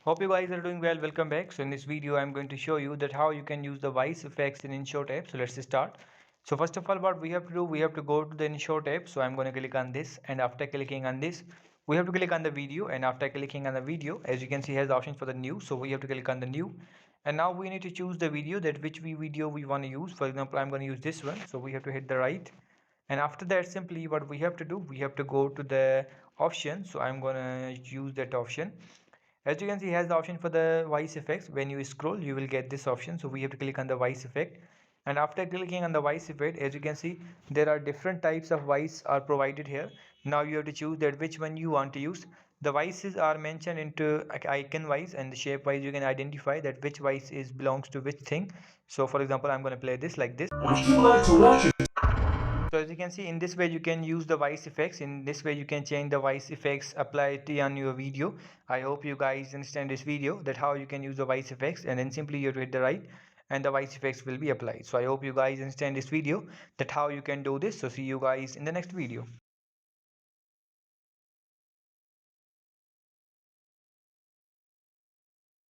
Hope you guys are doing well. Welcome back. So in this video I'm going to show you that how you can use the voice effects in Inshot app. So let's start. So first of all, what we have to do, we have to go to the Inshot app. So I'm going to click on this, and after clicking on this we have to click on the video, and after clicking on the video, as you can see, has the options for the new. So we have to click on the new, and now we need to choose the video, that which video we want to use. For example, I'm going to use this one, so we have to hit the right, and after that simply what we have to do, we have to go to the option. So I'm going to use that option. As you can see, it has the option for the voice effects. When you scroll you will get this option, so we have to click on the voice effect, and after clicking on the voice effect, as you can see, there are different types of voice are provided here. Now you have to choose that which one you want to use. The voices are mentioned into icon wise, and the shape wise you can identify that which voice is belongs to which thing. So for example, I'm going to play this like this. Would you like to watch it? So as you can see, in this way you can use the voice effects. In this way you can change the voice effects, apply it on your video. I hope you guys understand this video, that how you can use the voice effects, and then simply you hit the right and the voice effects will be applied. So I hope you guys understand this video, that how you can do this. So see you guys in the next video.